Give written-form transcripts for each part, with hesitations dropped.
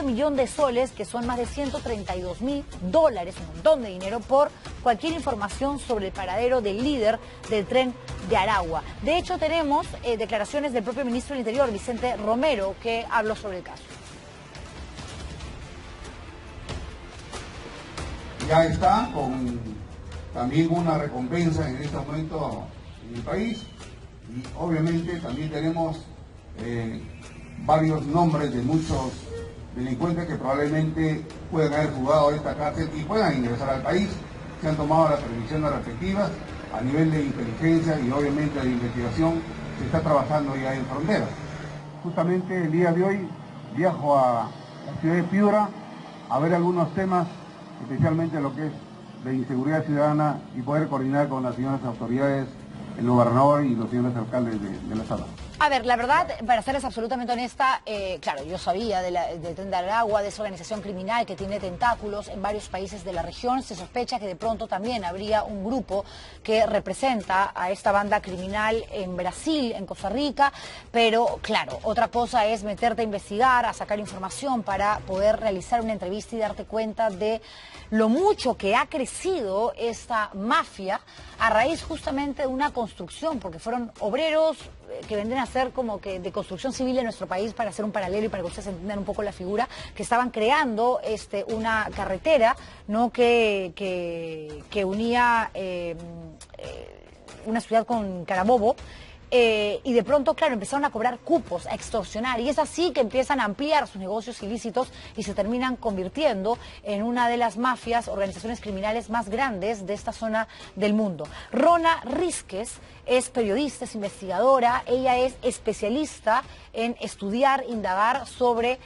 millón de soles, que son más de $132.000, un montón de dinero, por cualquier información sobre el paradero del líder del tren de Aragua. De hecho, tenemos declaraciones del propio ministro del Interior, Vicente Romero, que habló sobre el caso. Ya está con también una recompensa en este momento en el país, y obviamente también tenemos varios nombres de muchos delincuentes que probablemente puedan haber jugado esta cárcel y puedan ingresar al país. Se han tomado las previsiones respectivas a nivel de inteligencia y obviamente de investigación. Se está trabajando ya en frontera. Justamente el día de hoy viajo a la ciudad de Piura a ver algunos temas, especialmente lo que es de inseguridad ciudadana, y poder coordinar con las señoras autoridades, el gobernador y los señores alcaldes de la sala. A ver, la verdad, para serles absolutamente honesta, claro, yo sabía del Tren de Aragua, de esa organización criminal que tiene tentáculos en varios países de la región. Se sospecha que de pronto también habría un grupo que representa a esta banda criminal en Brasil, en Costa Rica, pero claro, otra cosa es meterte a investigar, a sacar información para poder realizar una entrevista y darte cuenta de lo mucho que ha crecido esta mafia a raíz justamente de una construcción, porque fueron obreros que vendrían a ser como que de construcción civil en nuestro país, para hacer un paralelo y para que ustedes entiendan un poco la figura, que estaban creando una carretera, ¿no?, que unía una ciudad con Carabobo. Y de pronto, claro, empezaron a cobrar cupos, a extorsionar, y es así que empiezan a ampliar sus negocios ilícitos y se terminan convirtiendo en una de las mafias, organizaciones criminales más grandes de esta zona del mundo. Rona Rísquez es periodista, es investigadora, ella es especialista en estudiar, indagar sobre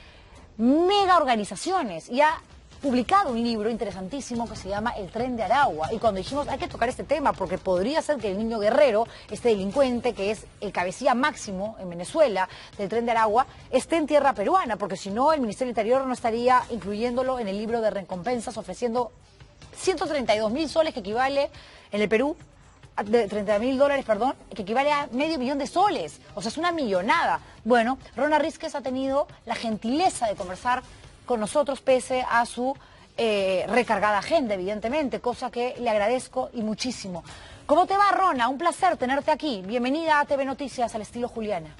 mega organizaciones y ha publicado un libro interesantísimo que se llama El Tren de Aragua. Y cuando dijimos, hay que tocar este tema porque podría ser que el niño Guerrero, este delincuente que es el cabecilla máximo en Venezuela del Tren de Aragua, esté en tierra peruana, porque si no, el Ministerio del Interior no estaría incluyéndolo en el libro de recompensas, ofreciendo 132.000 soles, que equivale en el Perú, de $30.000, perdón, que equivale a $500.000. O sea, es una millonada. Bueno, Rona Rísquez ha tenido la gentileza de conversar con nosotros, pese a su recargada agenda, evidentemente, cosa que le agradezco y muchísimo. ¿Cómo te va, Rona? Un placer tenerte aquí. Bienvenida a TV Noticias, al estilo Juliana.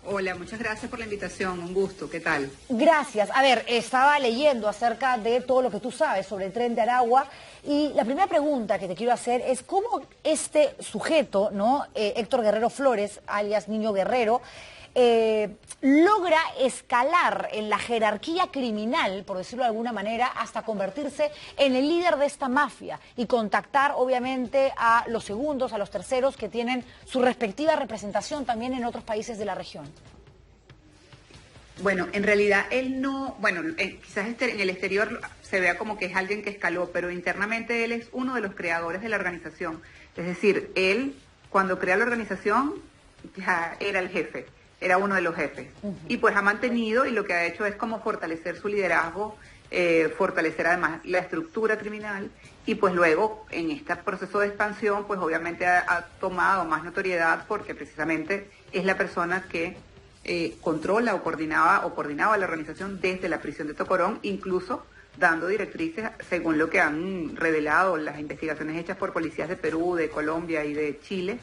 Hola, muchas gracias por la invitación, un gusto, ¿qué tal? Gracias. A ver, estaba leyendo acerca de todo lo que tú sabes sobre el Tren de Aragua, y la primera pregunta que te quiero hacer es cómo este sujeto, ¿no?, Héctor Guerrero Flores, alias Niño Guerrero, logra escalar en la jerarquía criminal, por decirlo de alguna manera, hasta convertirse en el líder de esta mafia y contactar obviamente a los segundos, a los terceros que tienen su respectiva representación también en otros países de la región. Bueno, en realidad él no, bueno, quizás en el exterior se vea como que es alguien que escaló, pero internamente él es uno de los creadores de la organización. Es decir, él cuando crea la organización ya era el jefe. Era uno de los jefes. Y pues ha mantenido, y lo que ha hecho es como fortalecer su liderazgo, fortalecer además la estructura criminal, y pues luego en este proceso de expansión pues obviamente ha tomado más notoriedad porque precisamente es la persona que controla o coordinaba la organización desde la prisión de Tocorón, incluso dando directrices según lo que han revelado las investigaciones hechas por policías de Perú, de Colombia y de Chile,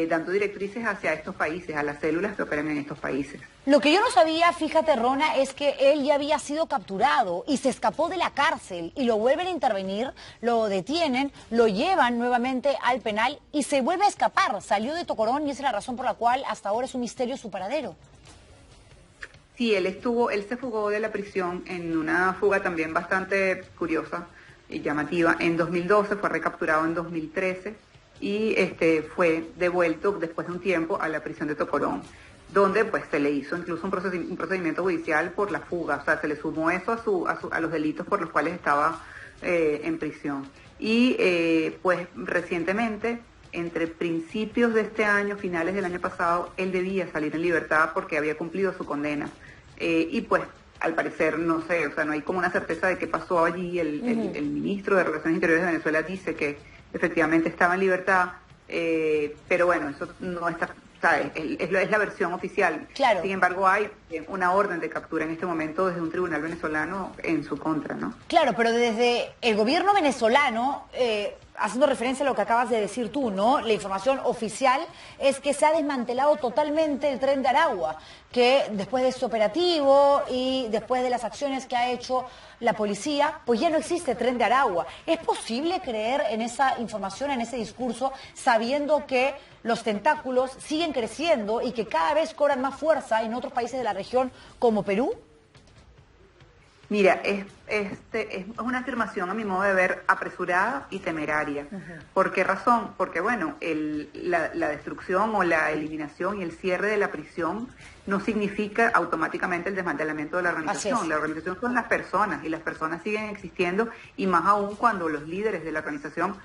dando directrices hacia estos países, a las células que operan en estos países. Lo que yo no sabía, fíjate, Rona, es que él ya había sido capturado y se escapó de la cárcel y lo vuelven a intervenir, lo detienen, lo llevan nuevamente al penal y se vuelve a escapar. Salió de Tocorón y esa es la razón por la cual hasta ahora es un misterio su paradero. Sí, él se fugó de la prisión en una fuga también bastante curiosa y llamativa. En 2012 fue recapturado en 2013. Y fue devuelto después de un tiempo a la prisión de Tocorón, donde pues se le hizo incluso un procedimiento judicial por la fuga, o sea, se le sumó eso a los delitos por los cuales estaba en prisión. Y pues recientemente, entre principios de este año, finales del año pasado, él debía salir en libertad porque había cumplido su condena. Y pues al parecer, no sé, o sea, no hay como una certeza de qué pasó allí. El ministro de Relaciones Interiores de Venezuela dice que efectivamente estaba en libertad, pero bueno, eso no está ¿sabes? Es la versión oficial. Claro. Sin embargo, hay una orden de captura en este momento desde un tribunal venezolano en su contra, ¿no? Claro, pero desde el gobierno venezolano, haciendo referencia a lo que acabas de decir tú, ¿no? La información oficial es que se ha desmantelado totalmente el Tren de Aragua, que después de este operativo y después de las acciones que ha hecho la policía, pues ya no existe Tren de Aragua. ¿Es posible creer en esa información, en ese discurso, sabiendo que los tentáculos siguen creciendo y que cada vez cobran más fuerza en otros países de la región como Perú? Mira, es una afirmación, a mi modo de ver, apresurada y temeraria. ¿Por qué razón? Porque, bueno, la destrucción o la eliminación y el cierre de la prisión no significa automáticamente el desmantelamiento de la organización. La organización son las personas y las personas siguen existiendo, y más aún cuando los líderes de la organización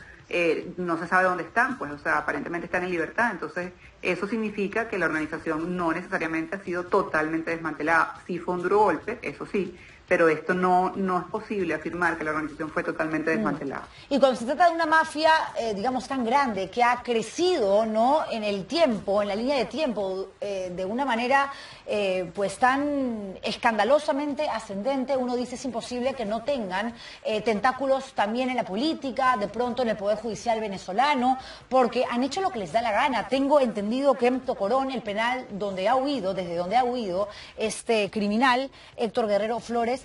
no se sabe dónde están, pues, o sea, aparentemente están en libertad. Entonces, eso significa que la organización no necesariamente ha sido totalmente desmantelada. Sí fue un duro golpe, eso sí, pero esto no es posible afirmar que la organización fue totalmente desmantelada. Y cuando se trata de una mafia, digamos, tan grande, que ha crecido, ¿no?, en el tiempo, en la línea de tiempo, de una manera, pues, tan escandalosamente ascendente, uno dice es imposible que no tengan tentáculos también en la política, de pronto en el Poder Judicial venezolano, porque han hecho lo que les da la gana. Tengo entendido que en Tocorón, el penal donde ha huido, desde donde ha huido este criminal, Héctor Guerrero Flores,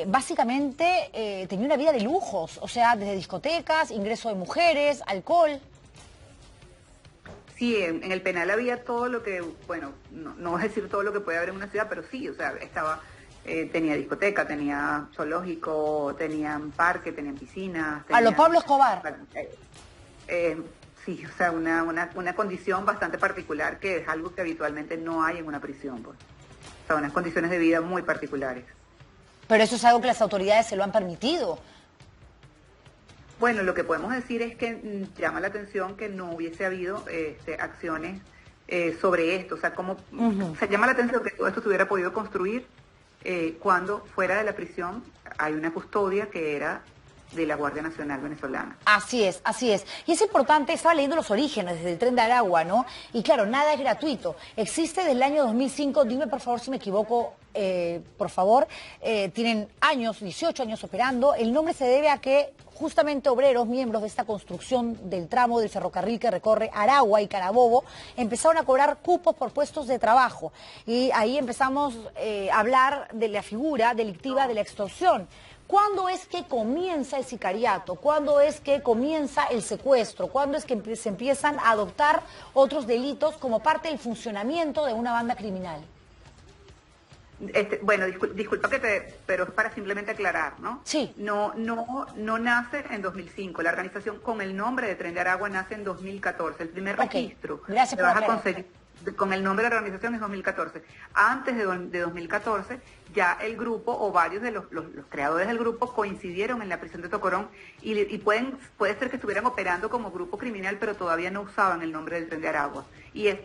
básicamente tenía una vida de lujos, o sea, desde discotecas, ingreso de mujeres, alcohol. Sí, en el penal había todo lo que, bueno, no voy a decir todo lo que puede haber en una ciudad, pero sí, o sea, tenía discoteca, tenía zoológico, tenían parque, tenían piscinas. A lo Pablo Escobar. Sí, o sea, una condición bastante particular, que es algo que habitualmente no hay en una prisión, pues. O sea, unas condiciones de vida muy particulares. Pero eso es algo que las autoridades se lo han permitido. Bueno, lo que podemos decir es que llama la atención que no hubiese habido acciones sobre esto. O sea, se llama la atención que todo esto se hubiera podido construir cuando fuera de la prisión hay una custodia que era de la Guardia Nacional Venezolana. Así es, así es. Y es importante, estaba leyendo los orígenes desde el Tren de Aragua, ¿no? Y claro, nada es gratuito. Existe desde el año 2005, dime por favor si me equivoco, por favor, tienen años, 18 años operando. El nombre se debe a que justamente obreros, miembros de esta construcción del tramo del ferrocarril que recorre Aragua y Carabobo, empezaron a cobrar cupos por puestos de trabajo. Y ahí empezamos a hablar de la figura delictiva de la extorsión. ¿Cuándo es que comienza el sicariato? ¿Cuándo es que comienza el secuestro? ¿Cuándo es que se empiezan a adoptar otros delitos como parte del funcionamiento de una banda criminal? Bueno, disculpa pero es para simplemente aclarar, ¿no? Sí. No nace en 2005. La organización con el nombre de Tren de Aragua nace en 2014. El primer registro Gracias que vas a conseguir con el nombre de la organización es 2014. Antes de 2014, ya el grupo o varios de los creadores del grupo coincidieron en la prisión de Tocorón y puede ser que estuvieran operando como grupo criminal, pero todavía no usaban el nombre del Tren de Aragua.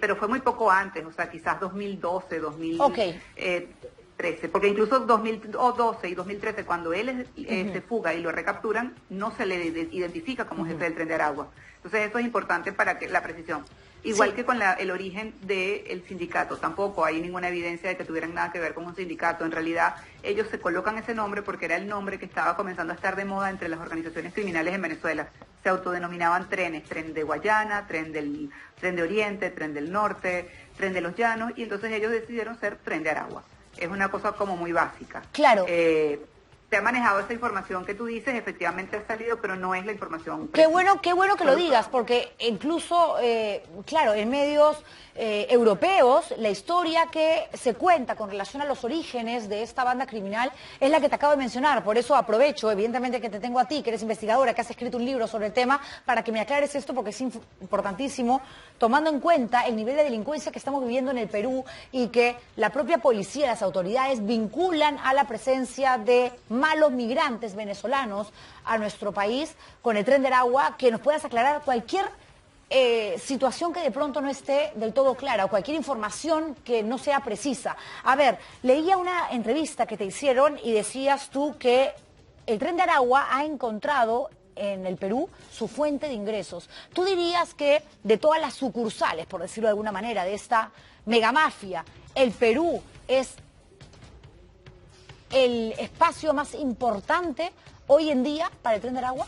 Pero fue muy poco antes, o sea, quizás 2012, 2013, porque incluso 2012 y 2013, cuando él se fuga y lo recapturan, no se le identifica como jefe del Tren de Aragua. Entonces eso es importante para que la precisión. Igual que con el origen del sindicato, tampoco hay ninguna evidencia de que tuvieran nada que ver con un sindicato. En realidad, ellos se colocan ese nombre porque era el nombre que estaba comenzando a estar de moda entre las organizaciones criminales en Venezuela. Se autodenominaban trenes, tren de Guayana, tren de Oriente, tren del Norte, tren de los Llanos, y entonces ellos decidieron ser Tren de Aragua. Es una cosa como muy básica. Claro. Se ha manejado esa información que tú dices, efectivamente ha salido, pero no es la información precisa. Qué bueno que lo digas, porque incluso, claro, en medios europeos, la historia que se cuenta con relación a los orígenes de esta banda criminal es la que te acabo de mencionar. Por eso aprovecho, evidentemente, que te tengo a ti, que eres investigadora, que has escrito un libro sobre el tema, para que me aclares esto, porque es importantísimo, tomando en cuenta el nivel de delincuencia que estamos viviendo en el Perú y que la propia policía, las autoridades vinculan a la presencia de malos migrantes venezolanos a nuestro país con el Tren de Aragua. Que nos puedas aclarar cualquier situación que de pronto no esté del todo clara o cualquier información que no sea precisa. A ver, leía una entrevista que te hicieron y decías tú que el Tren de Aragua ha encontrado en el Perú su fuente de ingresos. ¿Tú dirías que de todas las sucursales, por decirlo de alguna manera, de esta megamafia, el Perú es el espacio más importante hoy en día para el Tren de Aragua?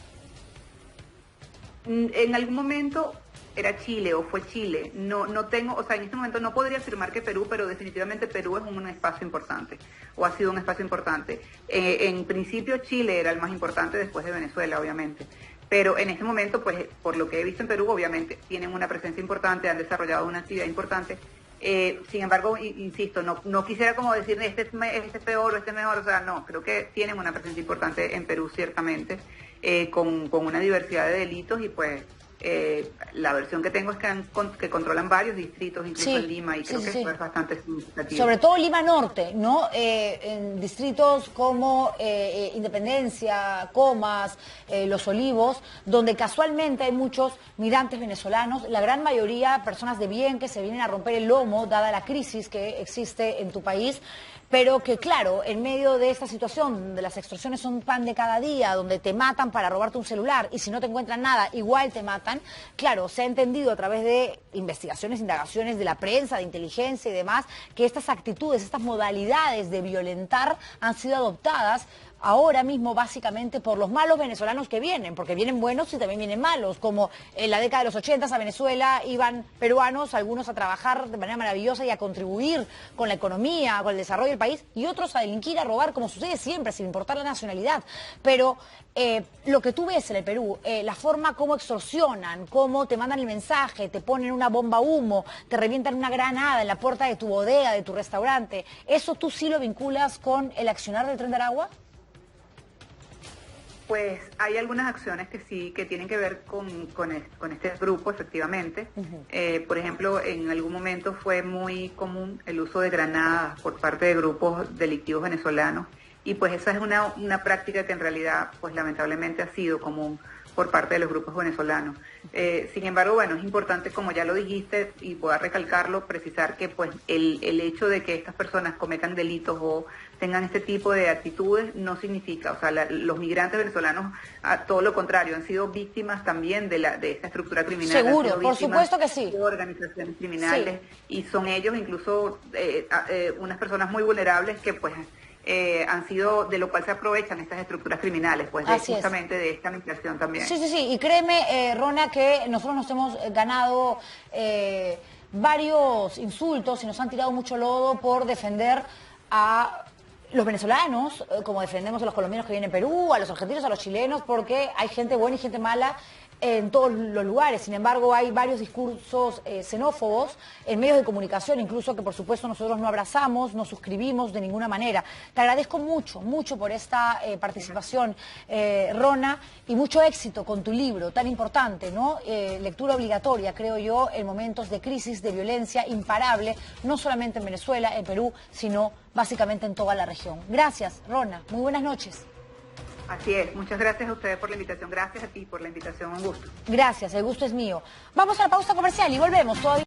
En algún momento era Chile o fue Chile. No tengo, o sea, en este momento no podría afirmar que Perú, pero definitivamente Perú es un espacio importante, o ha sido un espacio importante. En principio Chile era el más importante después de Venezuela, obviamente. Pero en este momento, pues, por lo que he visto en Perú, obviamente tienen una presencia importante, han desarrollado una actividad importante. Sin embargo, insisto, no quisiera como decir este es peor o este es mejor, o sea, no, creo que tienen una presencia importante en Perú, ciertamente, con una diversidad de delitos y pues la versión que tengo es que controlan varios distritos, incluso en Lima, y creo que eso es bastante significativo. Sobre todo Lima Norte, ¿no? En distritos como Independencia, Comas, Los Olivos, donde casualmente hay muchos migrantes venezolanos, la gran mayoría personas de bien que se vienen a romper el lomo, dada la crisis que existe en tu país, pero que claro, en medio de esta situación, donde las extorsiones son pan de cada día, donde te matan para robarte un celular y si no te encuentran nada, igual te matan, claro, se ha entendido a través de investigaciones, indagaciones de la prensa, de inteligencia y demás, que estas actitudes, estas modalidades de violentar han sido adoptadas ahora mismo básicamente por los malos venezolanos que vienen, porque vienen buenos y también vienen malos, como en la década de los 80 a Venezuela iban peruanos, algunos a trabajar de manera maravillosa y a contribuir con la economía, con el desarrollo del país, y otros a delinquir, a robar, como sucede siempre, sin importar la nacionalidad. Pero lo que tú ves en el Perú, la forma como extorsionan, cómo te mandan el mensaje, te ponen una bomba humo, te revientan una granada en la puerta de tu bodega, de tu restaurante, ¿eso tú sí lo vinculas con el accionar del Tren de Aragua? Pues hay algunas acciones que sí, que tienen que ver con este grupo, efectivamente. Por ejemplo, en algún momento fue muy común el uso de granadas por parte de grupos delictivos venezolanos, y pues esa es una práctica que en realidad, pues lamentablemente ha sido común por parte de los grupos venezolanos. Sin embargo, bueno, es importante, como ya lo dijiste, y voy a recalcarlo, precisar que pues el hecho de que estas personas cometan delitos o tengan este tipo de actitudes no significa, o sea, los migrantes venezolanos, a todo lo contrario, han sido víctimas también de esta estructura criminal. Seguro, por supuesto que sí. De organizaciones criminales, y son ellos incluso unas personas muy vulnerables que pues han sido, de lo cual se aprovechan estas estructuras criminales, pues justamente de esta migración también. Sí, y créeme, Rona, que nosotros nos hemos ganado varios insultos y nos han tirado mucho lodo por defender a los venezolanos, como defendemos a los colombianos que vienen a Perú, a los argentinos, a los chilenos, porque hay gente buena y gente mala en todos los lugares. Sin embargo, hay varios discursos xenófobos en medios de comunicación, incluso que por supuesto nosotros no abrazamos, no suscribimos de ninguna manera. Te agradezco mucho por esta participación, Rona, y mucho éxito con tu libro tan importante, ¿no? Lectura obligatoria, creo yo, en momentos de crisis, de violencia imparable, no solamente en Venezuela, en Perú, sino básicamente en toda la región. Gracias, Rona. Muy buenas noches. Así es, muchas gracias a ustedes por la invitación, gracias a ti por la invitación, un gusto. Gracias, el gusto es mío. Vamos a la pausa comercial y volvemos. Todavía